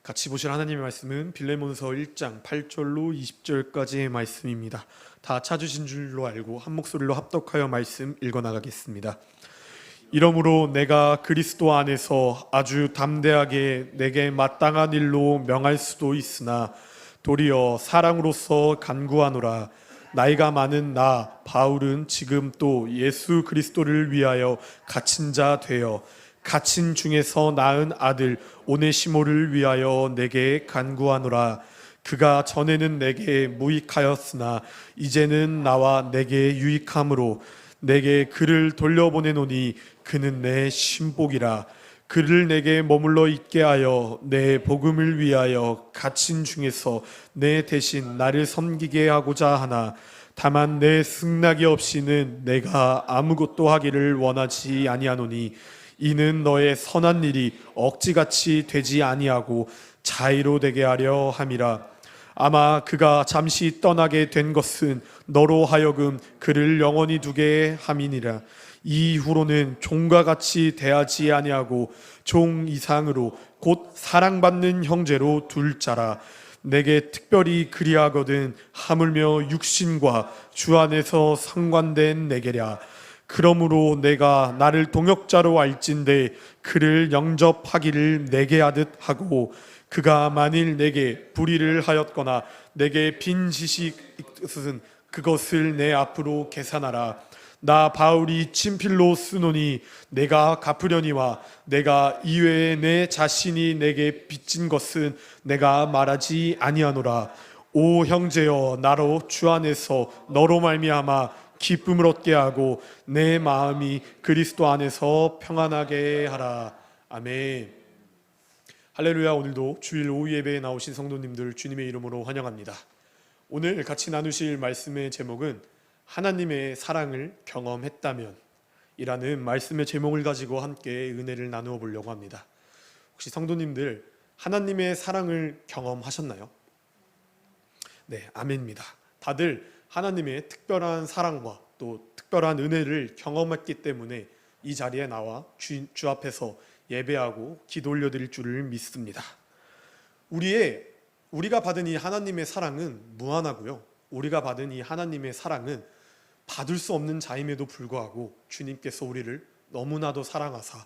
같이 보실 하나님의 말씀은 빌레몬서 1장 8절로 20절까지의 말씀입니다. 다 찾으신 줄로 알고 한 목소리로 합독하여 말씀 읽어나가겠습니다. 이러므로 내가 그리스도 안에서 아주 담대하게 내게 마땅한 일로 명할 수도 있으나 도리어 사랑으로서 간구하노라. 나이가 많은 나 바울은 지금 또 예수 그리스도를 위하여 갇힌 자 되어 갇힌 중에서 낳은 아들 오네시모를 위하여 내게 간구하노라. 그가 전에는 내게 무익하였으나 이제는 나와 내게 유익함으로 내게 그를 돌려보내노니 그는 내 신복이라. 그를 내게 머물러 있게 하여 내 복음을 위하여 갇힌 중에서 내 대신 나를 섬기게 하고자 하나 다만 내 승낙이 없이는 내가 아무것도 하기를 원하지 아니하노니 이는 너의 선한 일이 억지같이 되지 아니하고 자의로 되게 하려 함이라. 아마 그가 잠시 떠나게 된 것은 너로 하여금 그를 영원히 두게 함이니라. 이후로는 종과 같이 대하지 아니하고 종 이상으로 곧 사랑받는 형제로 둘 자라. 내게 특별히 그리하거든 하물며 육신과 주 안에서 상관된 내게랴. 그러므로 내가 나를 동역자로 알진대 그를 영접하기를 내게 하듯 하고 그가 만일 내게 불의를 하였거나 내게 빈 지식 있으면 그것을 내 앞으로 계산하라. 나 바울이 친필로 쓰노니 내가 갚으려니와 내가 이외에 내 자신이 내게 빚진 것은 내가 말하지 아니하노라. 오 형제여, 나로 주 안에서 너로 말미암아 기쁨을 얻게 하고 내 마음이 그리스도 안에서 평안하게 하라. 아멘. 할렐루야. 오늘도 주일 오후 예배에 나오신 성도님들 주님의 이름으로 환영합니다. 오늘 같이 나누실 말씀의 제목은 하나님의 사랑을 경험했다면 이라는 말씀의 제목을 가지고 함께 은혜를 나누어 보려고 합니다. 혹시 성도님들 하나님의 사랑을 경험하셨나요? 네, 아멘입니다. 다들 하나님의 특별한 사랑과 또 특별한 은혜를 경험했기 때문에 이 자리에 나와 주 앞에서 예배하고 기도 올려드릴 줄을 믿습니다. 우리가 받은 이 하나님의 사랑은 무한하고요. 우리가 받은 이 하나님의 사랑은 받을 수 없는 자임에도 불구하고 주님께서 우리를 너무나도 사랑하사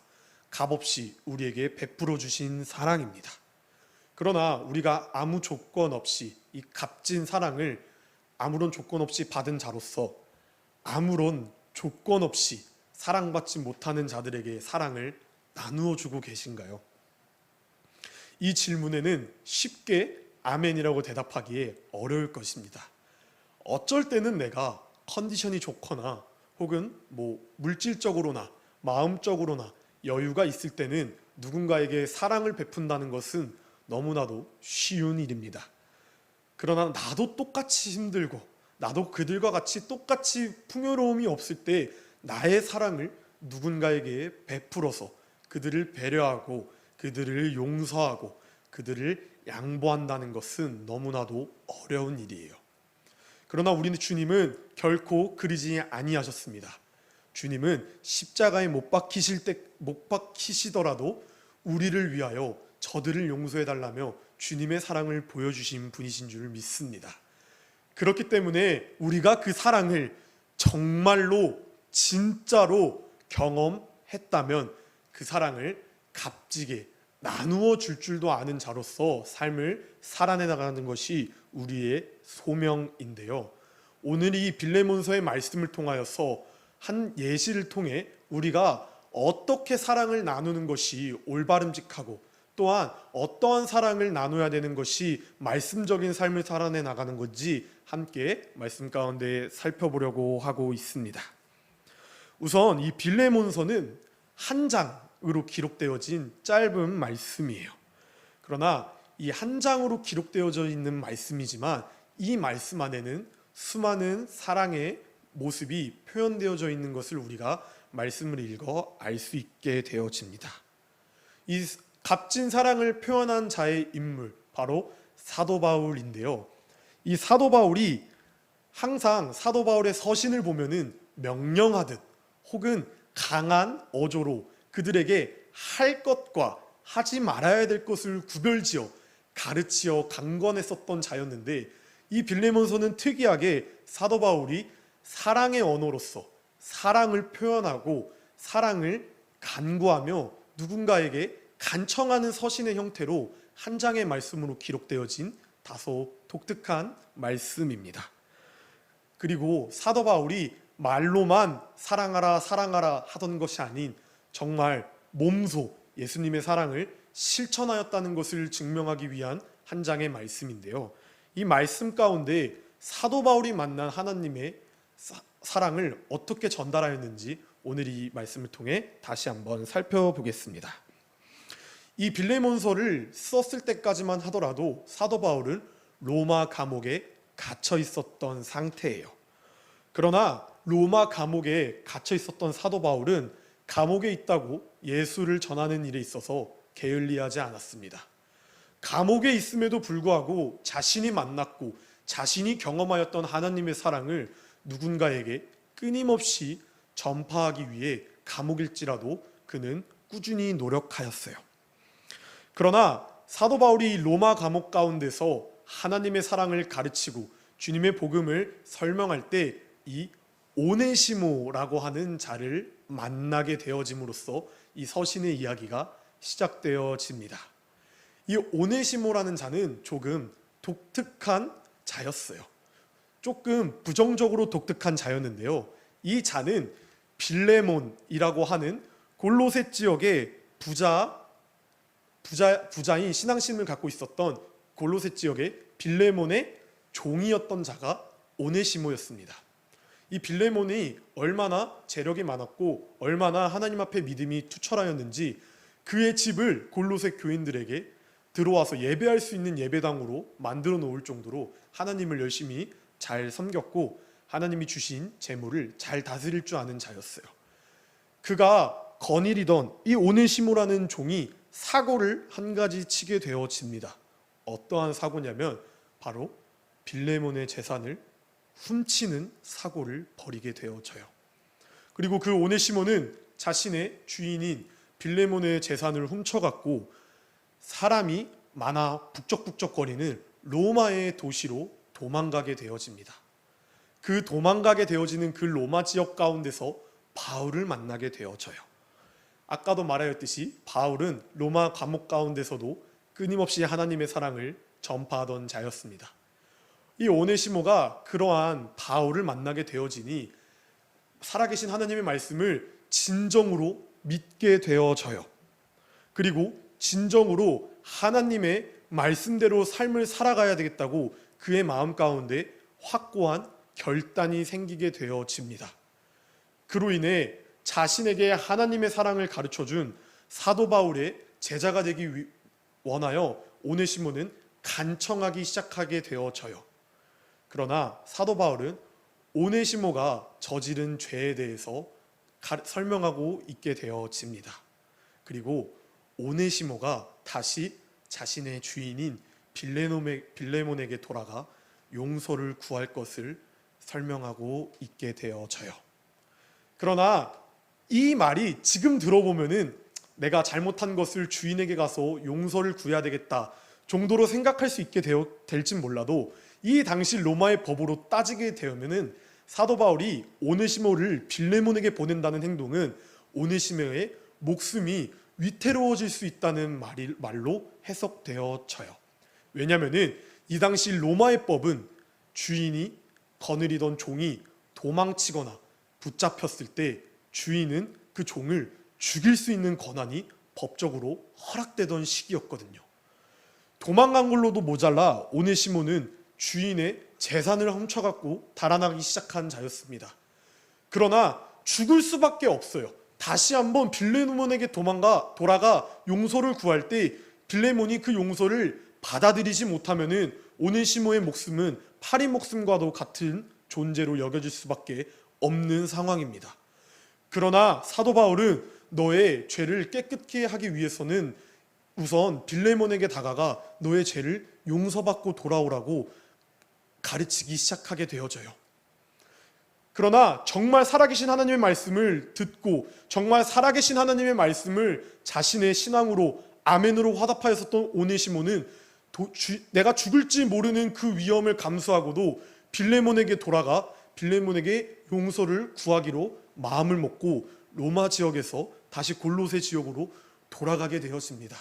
값없이 우리에게 베풀어 주신 사랑입니다. 그러나 우리가 아무 조건 없이 이 값진 사랑을 아무런 조건 없이 받은 자로서 아무런 조건 없이 사랑받지 못하는 자들에게 사랑을 나누어 주고 계신가요? 이 질문에는 쉽게 아멘이라고 대답하기에 어려울 것입니다. 어쩔 때는 내가 컨디션이 좋거나 혹은 물질적으로나 마음적으로나 여유가 있을 때는 누군가에게 사랑을 베푼다는 것은 너무나도 쉬운 일입니다. 그러나 나도 똑같이 힘들고 나도 그들과 같이 똑같이 풍요로움이 없을 때 나의 사랑을 누군가에게 베풀어서 그들을 배려하고 그들을 용서하고 그들을 양보한다는 것은 너무나도 어려운 일이에요. 그러나 우리는 주님은 결코 그러지 아니하셨습니다. 주님은 십자가에 못 박히시더라도 우리를 위하여 저들을 용서해달라며 주님의 사랑을 보여주신 분이신 줄 믿습니다. 그렇기 때문에 우리가 그 사랑을 정말로 진짜로 경험했다면 그 사랑을 값지게 나누어 줄 줄도 아는 자로서 삶을 살아내 나가는 것이 우리의 소명인데요. 오늘 이 빌레몬서의 말씀을 통하여서 한 예시를 통해 우리가 어떻게 사랑을 나누는 것이 올바름직하고 또한 어떠한 사랑을 나눠야 되는 것이 말씀적인 삶을 살아내 나가는 건지 함께 말씀 가운데 살펴보려고 하고 있습니다. 우선 이 빌레몬서는 한 장으로 기록되어진 짧은 말씀이에요. 그러나 이 한 장으로 기록되어져 있는 말씀이지만 이 말씀 안에는 수많은 사랑의 모습이 표현되어져 있는 것을 우리가 말씀을 읽어 알 수 있게 되어집니다. 이 값진 사랑을 표현한 자의 인물 바로 사도 바울인데요. 이 사도 바울이 항상 사도 바울의 서신을 보면은 명령하듯 혹은 강한 어조로 그들에게 할 것과 하지 말아야 될 것을 구별지어 가르치어 강권했었던 자였는데, 이 빌레몬서는 특이하게 사도 바울이 사랑의 언어로서 사랑을 표현하고 사랑을 간구하며 누군가에게 간청하는 서신의 형태로 한 장의 말씀으로 기록되어진 다소 독특한 말씀입니다. 그리고 사도 바울이 말로만 사랑하라 사랑하라 하던 것이 아닌 정말 몸소 예수님의 사랑을 실천하였다는 것을 증명하기 위한 한 장의 말씀인데요. 이 말씀 가운데 사도 바울이 만난 하나님의 사랑을 어떻게 전달하였는지 오늘 이 말씀을 통해 다시 한번 살펴보겠습니다. 이 빌레몬서를 썼을 때까지만 하더라도 사도 바울은 로마 감옥에 갇혀 있었던 상태예요. 그러나 로마 감옥에 갇혀 있었던 사도 바울은 감옥에 있다고 예수를 전하는 일에 있어서 게을리하지 않았습니다. 감옥에 있음에도 불구하고 자신이 만났고 자신이 경험하였던 하나님의 사랑을 누군가에게 끊임없이 전파하기 위해 감옥일지라도 그는 꾸준히 노력하였어요. 그러나 사도 바울이 로마 감옥 가운데서 하나님의 사랑을 가르치고 주님의 복음을 설명할 때 이 오네시모라고 하는 자를 만나게 되어짐으로써 이 서신의 이야기가 시작되어집니다. 이 오네시모라는 자는 조금 독특한 자였어요. 조금 부정적으로 독특한 자였는데요. 이 자는 빌레몬이라고 하는 골로새 지역의 부자인 신앙심을 갖고 있었던 골로새 지역의 빌레몬의 종이었던 자가 오네시모였습니다. 이 빌레몬이 얼마나 재력이 많았고 얼마나 하나님 앞에 믿음이 투철하였는지 그의 집을 골로새 교인들에게 들어와서 예배할 수 있는 예배당으로 만들어 놓을 정도로 하나님을 열심히 잘 섬겼고 하나님이 주신 재물을 잘 다스릴 줄 아는 자였어요. 그가 거닐이던 이 오네시모라는 종이 사고를 한 가지 치게 되어집니다. 어떠한 사고냐면 바로 빌레몬의 재산을 훔치는 사고를 벌이게 되어져요. 그리고 그 오네시모는 자신의 주인인 빌레몬의 재산을 훔쳐갔고 사람이 많아 북적북적거리는 로마의 도시로 도망가게 되어집니다. 그 도망가게 되어지는 그 로마 지역 가운데서 바울을 만나게 되어져요. 아까도 말하였듯이 바울은 로마 감옥 가운데서도 끊임없이 하나님의 사랑을 전파하던 자였습니다. 이 오네시모가 그러한 바울을 만나게 되어지니 살아계신 하나님의 말씀을 진정으로 믿게 되어져요. 그리고 진정으로 하나님의 말씀대로 삶을 살아가야 되겠다고 그의 마음 가운데 확고한 결단이 생기게 되어집니다. 그로 인해 자신에게 하나님의 사랑을 가르쳐준 사도 바울의 제자가 되기 원하여 오네시모는 간청하기 시작하게 되어져요. 그러나 사도 바울은 오네시모가 저지른 죄에 대해서 설명하고 있게 되어집니다. 그리고 오네시모가 다시 자신의 주인인 빌레몬에게 돌아가 용서를 구할 것을 설명하고 있게 되어져요. 그러나 이 말이 지금 들어보면은 내가 잘못한 것을 주인에게 가서 용서를 구해야 되겠다 정도로 생각할 수 있게 될진 몰라도 이 당시 로마의 법으로 따지게 되면은 사도 바울이 오네시모를 빌레몬에게 보낸다는 행동은 오네시모의 목숨이 위태로워질 수 있다는 말로 해석되어져요. 왜냐하면은 이 당시 로마의 법은 주인이 거느리던 종이 도망치거나 붙잡혔을 때 주인은 그 종을 죽일 수 있는 권한이 법적으로 허락되던 시기였거든요. 도망간 걸로도 모자라 오네시모는 주인의 재산을 훔쳐갖고 달아나기 시작한 자였습니다. 그러나 죽을 수밖에 없어요. 다시 한번 빌레몬에게 돌아가 용서를 구할 때 빌레몬이 그 용서를 받아들이지 못하면은 오네시모의 목숨은 파리 목숨과도 같은 존재로 여겨질 수밖에 없는 상황입니다. 그러나 사도 바울은 너의 죄를 깨끗게 하기 위해서는 우선 빌레몬에게 다가가 너의 죄를 용서받고 돌아오라고 가르치기 시작하게 되어져요. 그러나 정말 살아계신 하나님의 말씀을 듣고 정말 살아계신 하나님의 말씀을 자신의 신앙으로 아멘으로 화답하였었던 오네시모는 내가 죽을지 모르는 그 위험을 감수하고도 빌레몬에게 돌아가 빌레몬에게 용서를 구하기로 마음을 먹고 로마 지역에서 다시 골로새 지역으로 돌아가게 되었습니다.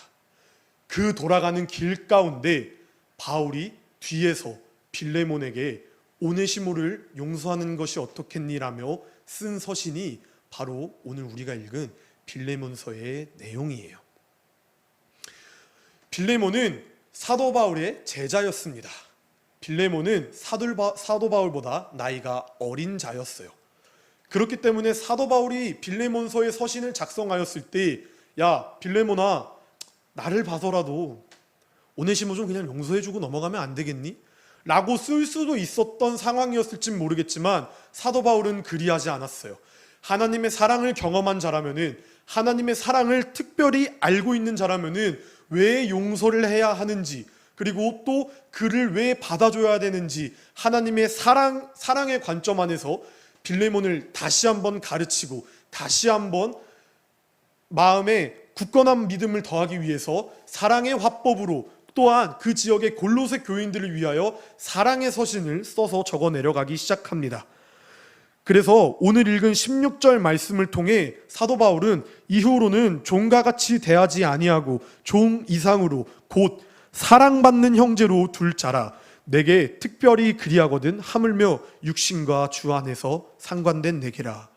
그 돌아가는 길 가운데 바울이 뒤에서 빌레몬에게 오네시모를 용서하는 것이 어떻겠니라며 쓴 서신이 바로 오늘 우리가 읽은 빌레몬서의 내용이에요. 빌레몬은 사도 바울의 제자였습니다. 빌레몬은 사도 바울보다 나이가 어린 자였어요. 그렇기 때문에 사도 바울이 빌레몬서의 서신을 작성하였을 때, 야 빌레몬아, 나를 봐서라도 오네시모 좀 그냥 용서해주고 넘어가면 안 되겠니? 라고 쓸 수도 있었던 상황이었을지 모르겠지만 사도 바울은 그리하지 않았어요. 하나님의 사랑을 경험한 자라면은, 하나님의 사랑을 특별히 알고 있는 자라면은 왜 용서를 해야 하는지, 그리고 또 그를 왜 받아줘야 되는지 하나님의 사랑의 관점 안에서 빌레몬을 다시 한번 가르치고 다시 한번 마음에 굳건한 믿음을 더하기 위해서 사랑의 화법으로, 또한 그 지역의 골로새 교인들을 위하여 사랑의 서신을 써서 적어 내려가기 시작합니다. 그래서 오늘 읽은 16절 말씀을 통해 사도 바울은 이후로는 종과 같이 대하지 아니하고 종 이상으로 곧 사랑받는 형제로 둘 자라, 내게 특별히 그리하거든 하물며 육신과 주 안에서 상관된 내게라.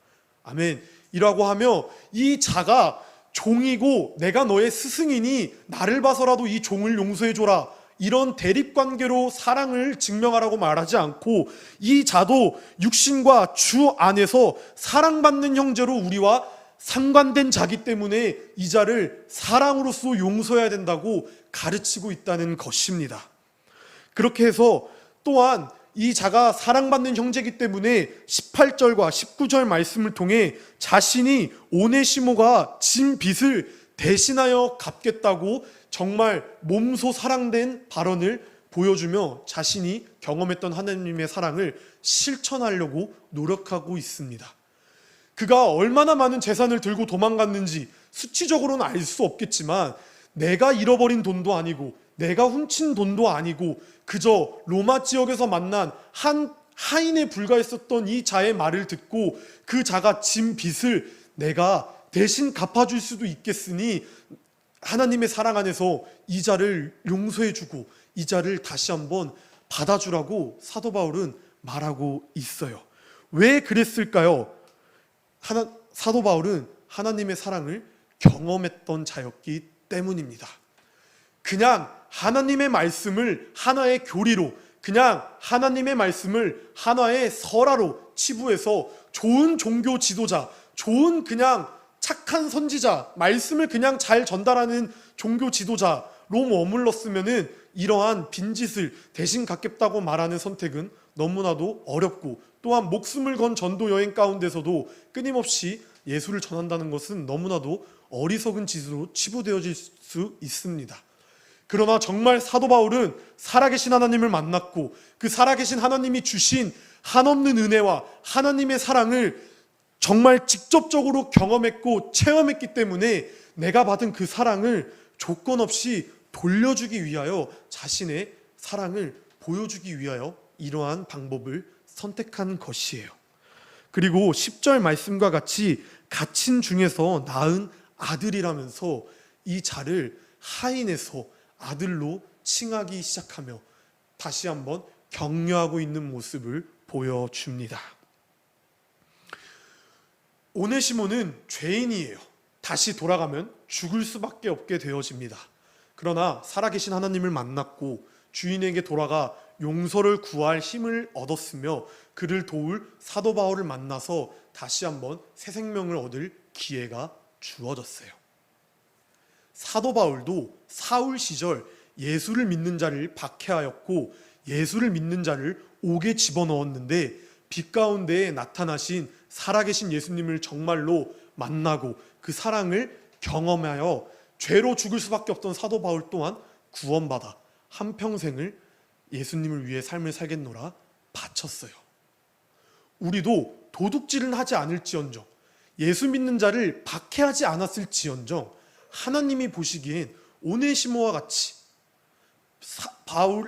아멘. 이라고 하며 이 자가 종이고 내가 너의 스승이니 나를 봐서라도 이 종을 용서해줘라, 이런 대립관계로 사랑을 증명하라고 말하지 않고 이 자도 육신과 주 안에서 사랑받는 형제로 우리와 상관된 자기 때문에 이 자를 사랑으로서 용서해야 된다고 가르치고 있다는 것입니다. 그렇게 해서 또한 이 자가 사랑받는 형제이기 때문에 18절과 19절 말씀을 통해 자신이 오네시모가 진 빚을 대신하여 갚겠다고 정말 몸소 사랑된 발언을 보여주며 자신이 경험했던 하나님의 사랑을 실천하려고 노력하고 있습니다. 그가 얼마나 많은 재산을 들고 도망갔는지 수치적으로는 알 수 없겠지만 내가 잃어버린 돈도 아니고 내가 훔친 돈도 아니고 그저 로마 지역에서 만난 한 하인에 불과했었던 이 자의 말을 듣고 그 자가 진 빚을 내가 대신 갚아줄 수도 있겠으니 하나님의 사랑 안에서 이 자를 용서해주고 이 자를 다시 한번 받아주라고 사도 바울은 말하고 있어요. 왜 그랬을까요? 사도 바울은 하나님의 사랑을 경험했던 자였기 때문입니다. 그냥 하나님의 말씀을 하나의 교리로, 그냥 하나님의 말씀을 하나의 설화로 치부해서 좋은 종교 지도자, 좋은 그냥 착한 선지자, 말씀을 그냥 잘 전달하는 종교 지도자로 머물렀으면은 이러한 빈짓을 대신 갚겠다고 말하는 선택은 너무나도 어렵고, 또한 목숨을 건 전도 여행 가운데서도 끊임없이 예수를 전한다는 것은 너무나도 어리석은 짓으로 치부되어질 수 있습니다. 그러나 정말 사도 바울은 살아계신 하나님을 만났고 그 살아계신 하나님이 주신 한없는 은혜와 하나님의 사랑을 정말 직접적으로 경험했고 체험했기 때문에 내가 받은 그 사랑을 조건 없이 돌려주기 위하여, 자신의 사랑을 보여주기 위하여 이러한 방법을 선택한 것이에요. 그리고 10절 말씀과 같이 갇힌 중에서 낳은 아들이라면서 이 자를 하인에서 아들로 칭하기 시작하며 다시 한번 격려하고 있는 모습을 보여줍니다. 오네시모는 죄인이에요. 다시 돌아가면 죽을 수밖에 없게 되어집니다. 그러나 살아계신 하나님을 만났고 주인에게 돌아가 용서를 구할 힘을 얻었으며 그를 도울 사도 바울을 만나서 다시 한번 새 생명을 얻을 기회가 주어졌어요. 사도 바울도 사울 시절 예수를 믿는 자를 박해하였고 예수를 믿는 자를 옥에 집어넣었는데 빛 가운데에 나타나신 살아계신 예수님을 정말로 만나고 그 사랑을 경험하여 죄로 죽을 수밖에 없던 사도 바울 또한 구원받아 한평생을 예수님을 위해 삶을 살겠노라 바쳤어요. 우리도 도둑질은 하지 않을지언정, 예수 믿는 자를 박해하지 않았을지언정 하나님이 보시기엔 오네시모와 같이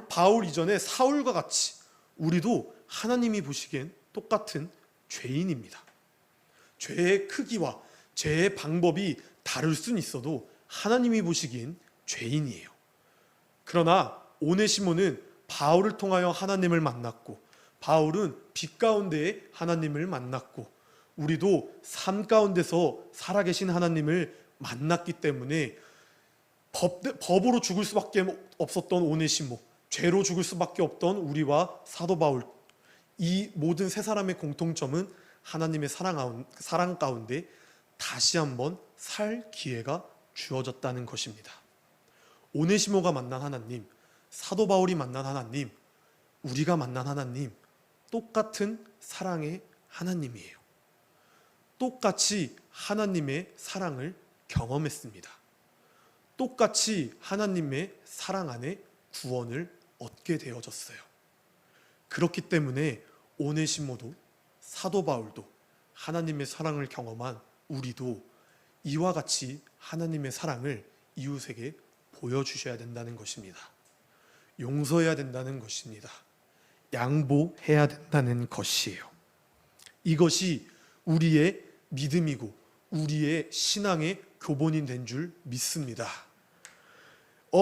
바울 이전에 사울과 같이 우리도 하나님이 보시기엔 똑같은 죄인입니다. 죄의 크기와 죄의 방법이 다를 수는 있어도 하나님이 보시기엔 죄인이에요. 그러나 오네시모는 바울을 통하여 하나님을 만났고, 바울은 빛 가운데에 하나님을 만났고, 우리도 삶 가운데서 살아계신 하나님을 만났기 때문에 법으로 죽을 수밖에 없었던 오네시모, 죄로 죽을 수밖에 없던 우리와 사도 바울, 이 모든 세 사람의 공통점은 하나님의 사랑 가운데 다시 한번 살 기회가 주어졌다는 것입니다. 오네시모가 만난 하나님, 사도 바울이 만난 하나님, 우리가 만난 하나님, 똑같은 사랑의 하나님이에요. 똑같이 하나님의 사랑을 경험했습니다. 똑같이 하나님의 사랑 안에 구원을 얻게 되어졌어요. 그렇기 때문에 오네시모도 사도 바울도 하나님의 사랑을 경험한 우리도 이와 같이 하나님의 사랑을 이웃에게 보여주셔야 된다는 것입니다. 용서해야 된다는 것입니다. 양보해야 된다는 것이에요. 이것이 우리의 믿음이고 우리의 신앙의 교본이 된 줄 믿습니다.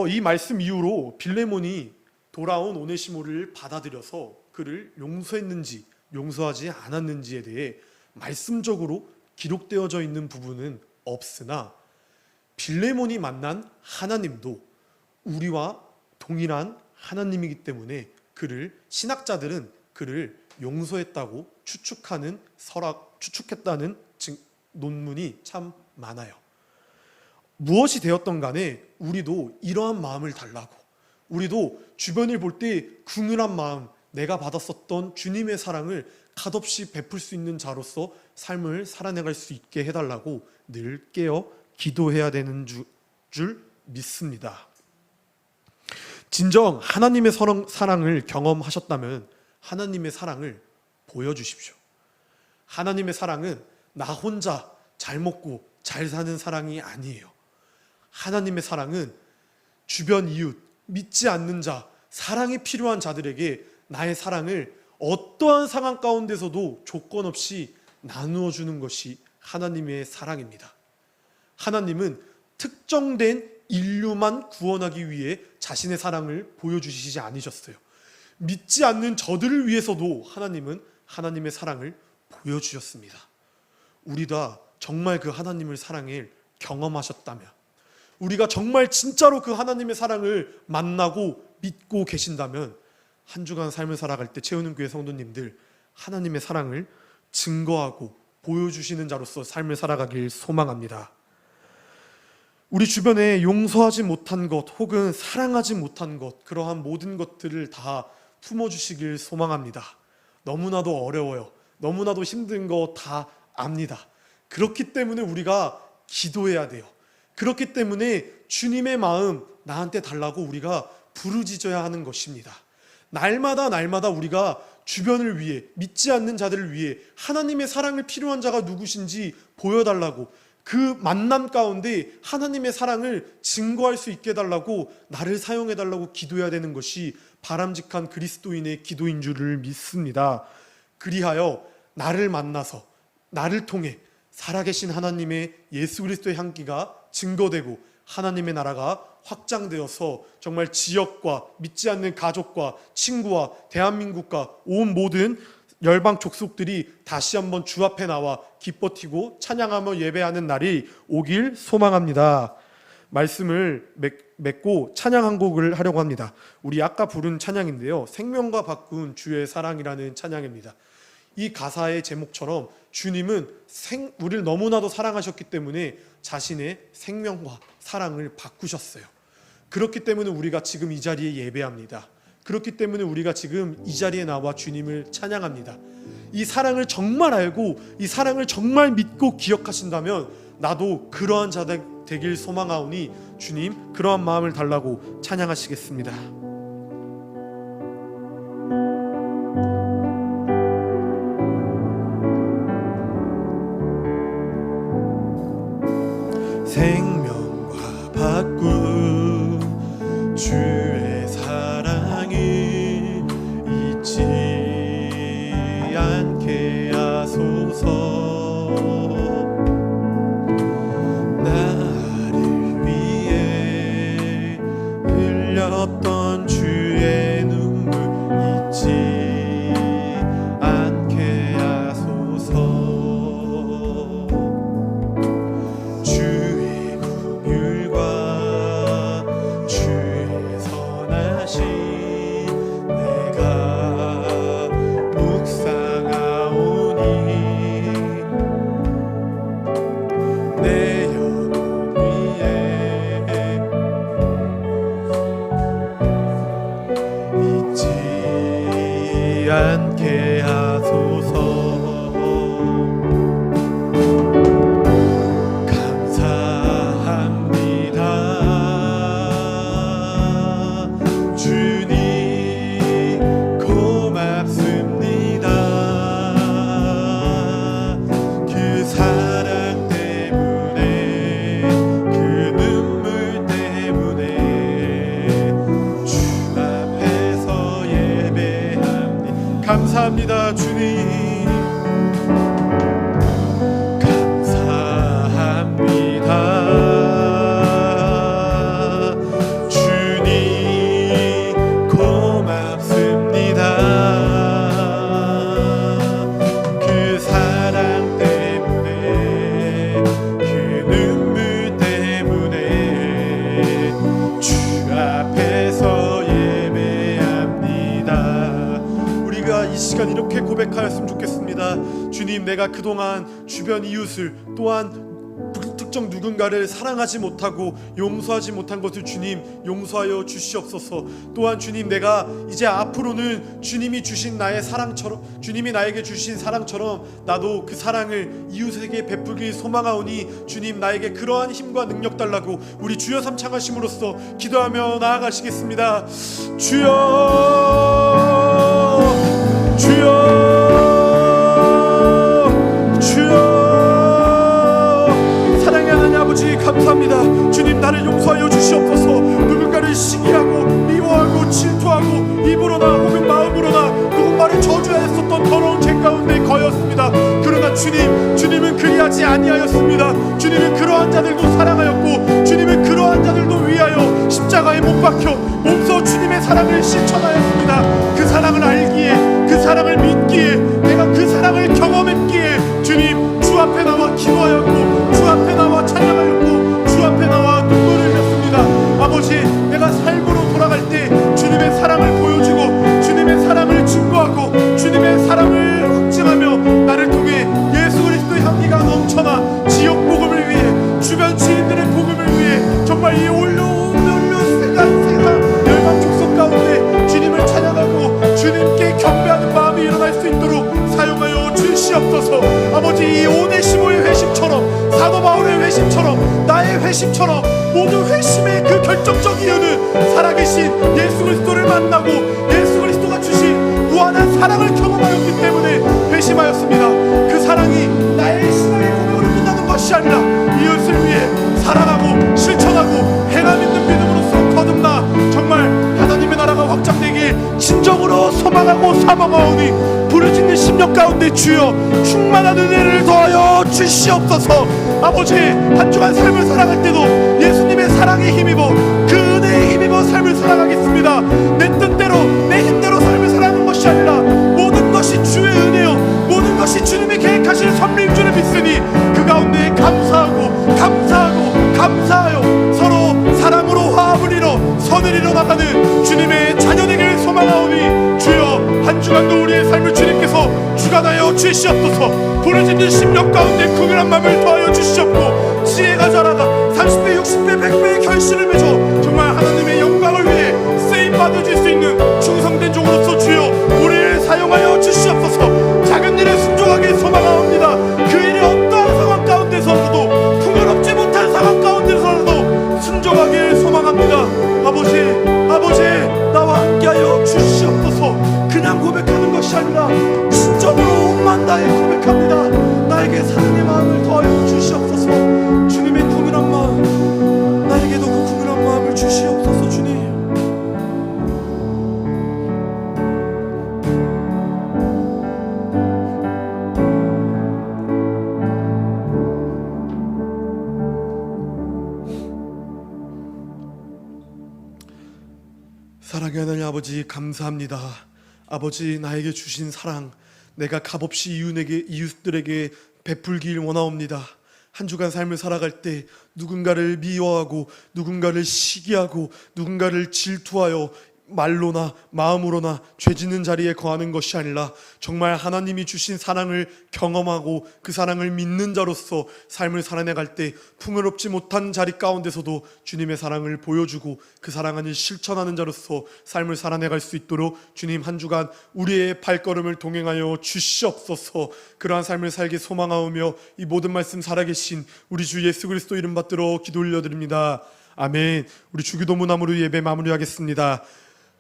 이 말씀 이후로 빌레몬이 돌아온 오네시모를 받아들여서 그를 용서했는지 용서하지 않았는지에 대해 말씀적으로 기록되어져 있는 부분은 없으나, 빌레몬이 만난 하나님도 우리와 동일한 하나님이기 때문에 신학자들은 그를 용서했다고 추측했다는 논문이 참 많아요. 무엇이 되었던 간에 우리도 이러한 마음을 달라고, 우리도 주변을 볼 때 긍휼한 마음, 내가 받았었던 주님의 사랑을 값없이 베풀 수 있는 자로서 삶을 살아내갈 수 있게 해달라고 늘 깨어 기도해야 되는 줄 믿습니다. 진정 하나님의 사랑을 경험하셨다면 하나님의 사랑을 보여주십시오. 하나님의 사랑은 나 혼자 잘 먹고 잘 사는 사랑이 아니에요. 하나님의 사랑은 주변 이웃, 믿지 않는 자, 사랑이 필요한 자들에게 나의 사랑을 어떠한 상황 가운데서도 조건 없이 나누어 주는 것이 하나님의 사랑입니다. 하나님은 특정된 인류만 구원하기 위해 자신의 사랑을 보여주시지 않으셨어요. 믿지 않는 저들을 위해서도 하나님은 하나님의 사랑을 보여주셨습니다. 우리가 정말 그 하나님의 사랑을 경험하셨다면, 우리가 정말 진짜로 그 하나님의 사랑을 만나고 믿고 계신다면, 한 주간 삶을 살아갈 때 채우는 교회 성도님들, 하나님의 사랑을 증거하고 보여주시는 자로서 삶을 살아가길 소망합니다. 우리 주변에 용서하지 못한 것 혹은 사랑하지 못한 것, 그러한 모든 것들을 다 품어주시길 소망합니다. 너무나도 어려워요. 너무나도 힘든 거 다 압니다. 그렇기 때문에 우리가 기도해야 돼요. 그렇기 때문에 주님의 마음 나한테 달라고 우리가 부르짖어야 하는 것입니다. 날마다 우리가 주변을 위해, 믿지 않는 자들을 위해 하나님의 사랑을 필요한 자가 누구신지 보여달라고, 그 만남 가운데 하나님의 사랑을 증거할 수 있게 해달라고, 나를 사용해달라고 기도해야 되는 것이 바람직한 그리스도인의 기도인 줄을 믿습니다. 그리하여 나를 만나서 나를 통해 살아계신 하나님의 예수 그리스도의 향기가 증거되고 하나님의 나라가 확장되어서 정말 지역과 믿지 않는 가족과 친구와 대한민국과 온 모든 열방 족속들이 다시 한번 주 앞에 나와 기뻐 튀고 찬양하며 예배하는 날이 오길 소망합니다. 말씀을 맺고 찬양 한 곡을 하려고 합니다. 우리 아까 부른 찬양인데요, 생명과 바꾼 주의 사랑이라는 찬양입니다. 이 가사의 제목처럼 주님은 우리를 너무나도 사랑하셨기 때문에 자신의 생명과 사랑을 바꾸셨어요. 그렇기 때문에 우리가 지금 이 자리에 예배합니다. 그렇기 때문에 우리가 지금 이 자리에 나와 주님을 찬양합니다. 이 사랑을 정말 알고 이 사랑을 정말 믿고 기억하신다면 나도 그러한 자 되길 소망하오니 주님, 그러한 마음을 달라고 찬양하시겠습니다. 생명과 바꾼 주의 사랑 감사합니다. 주님 감사합니다. 주님 고맙습니다. 그 사랑 때문에 그 눈물 때문에 주 앞에서 예배합니다. 우리가 이 시간 이렇게 고백하였으면 좋겠습니다. 주님, 내가 그동안 주변 이웃을 또한 특정 누군가를 사랑하지 못하고 용서하지 못한 것을 주님 용서하여 주시옵소서. 또한 주님, 내가 이제 앞으로는 주님이 주신 나의 사랑처럼, 주님이 나에게 주신 사랑처럼 나도 그 사랑을 이웃에게 베풀기 소망하오니 주님, 나에게 그러한 힘과 능력 달라고 우리 주여 삼창하심으로써 기도하며 나아가시겠습니다. 주여, 주여, 주여. 아버지 감사합니다. 주님, 나를 용서하여 주시옵소서. 누군가를 시기하고 미워하고 질투하고 입으로나 혹은 마음으로나 누군가를 저주하였었던 더러운 죄 가운데 거였습니다. 그러나 주님은 그리하지 아니하였습니다. 주님은 그러한 자들도 사랑하였고 주님은 그러한 자들도 위하여 십자가에 못 박혀 몸소 주님의 사랑을 실천하였습니다. 그 사랑을 알기에, 그 사랑을 믿기에, 내가 그 사랑을 경험했기에 주님 주 앞에 나와 기도하였고 주 앞에 나와 찬양하였고 주 앞에 나와 눈물을 흘렸습니다. 아버지, 내가 삶으로 돌아갈 때 주님의 사랑을 보여주고 주님의 사랑을 증거하고 주님의 사랑을 확증하며 나를 통해 예수 그리스도의 향기가 넘쳐나 지역 복음을 위해, 주변 지인들의 복음을 위해 정말 이 세상 열방 족속 가운데 주님을 찬양하고 주님께 경배하는 마음이 일어날 수 있도록 사용하여 주시옵소서. 아버지, 이 오네시모의 회심처럼, 사도 바울의 회심처럼, 나의 회심처럼 모든 회심의 그 결정적 이유는 살아계신 예수 그리스도를 만나고 예수 그리스도가 주신 무한한 사랑을 경험하였기 때문에 회심하였습니다. 그 사랑이 나의 신앙의 고백으로 끝나는 것이 아니라 이웃을 위해 사랑하고 실천하고 행함 있는 믿음으로써 거듭나 정말 하나님의 나라가 확장되길 진정으로 소망하고 사모하오니 부르짖는 심령 가운데 주여 충만한 은혜를 더하여 주시옵소서. 아버지, 한 주간 삶을 살아갈 때도 예수님의 사랑에 힘입어 그 은혜에 힘입어 삶을 살아가겠습니다. 내 뜻대로 내 힘대로 삶을 살아가는 것이 아니라 모든 것이 주의 은혜요 모든 것이 주님이 계획하시는 섭리인 줄을 믿으니 그 가운데 감사하여 서로 사랑으로 화합을 이뤄 선을 이뤄 나가는 주님의 자녀 되기를 소망하오니 주여 한 주간도 우리의 삶을 주님께서 주관하여 주시옵소서. 부르짖는 심령 가운데 긍휼한 마음을 더하여 주시옵고 지혜가 자라가 30배 60배 100배의 결실을 맺어 정말 하나님의 영광을 위해 쓰임받아줄 수 있는 충성된 종으로서 주여 우리를 사용하여 주시옵소서. 작은 일에 순종하게 소망하옵니다. 그 일이 어떠한 상황 가운데서라도 풍요롭지 못한 상황 가운데서라도 순종하게 소망합니다. 아버지 나와 함께하여 주시옵소서. 그냥 고백하는 것이 아니라 진정으로 온만 다해 고백합니다. 나에게 사랑의 마음을 더하여 주시옵소서. 주님의 긍휼한 마음, 나에게도 그 긍휼한 마음을 주시옵소서. 주님, 사랑의 하나님 아버지 감사합니다. 아버지, 나에게 주신 사랑 내가 값없이 이웃들에게 베풀길 원하옵니다. 한 주간 삶을 살아갈 때 누군가를 미워하고 누군가를 시기하고 누군가를 질투하여 말로나 마음으로나 죄짓는 자리에 거하는 것이 아니라 정말 하나님이 주신 사랑을 경험하고 그 사랑을 믿는 자로서 삶을 살아내갈 때 풍요롭지 못한 자리 가운데서도 주님의 사랑을 보여주고 그 사랑을 실천하는 자로서 삶을 살아내갈 수 있도록 주님 한 주간 우리의 발걸음을 동행하여 주시옵소서. 그러한 삶을 살게 소망하오며 이 모든 말씀 살아계신 우리 주 예수 그리스도 이름 받들어 기도 올려드립니다. 아멘. 우리 주기도문 나무로 예배 마무리하겠습니다.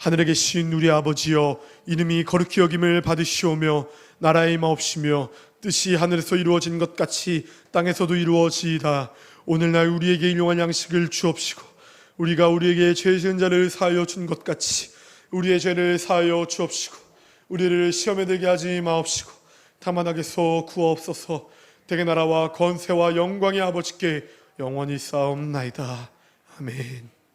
하늘에 계신 우리 아버지여, 이름이 거룩히 여김을 받으시오며 나라의 임하옵시며 뜻이 하늘에서 이루어진 것 같이 땅에서도 이루어지이다. 오늘날 우리에게 일용할 양식을 주옵시고 우리가 우리에게 죄 지은 자를 사하여 준 것 같이 우리의 죄를 사하여 주옵시고 우리를 시험에 들게 하지 마옵시고 다만 악에서 구하옵소서. 대개 나라와 건세와 영광의 아버지께 영원히 싸움나이다. 아멘.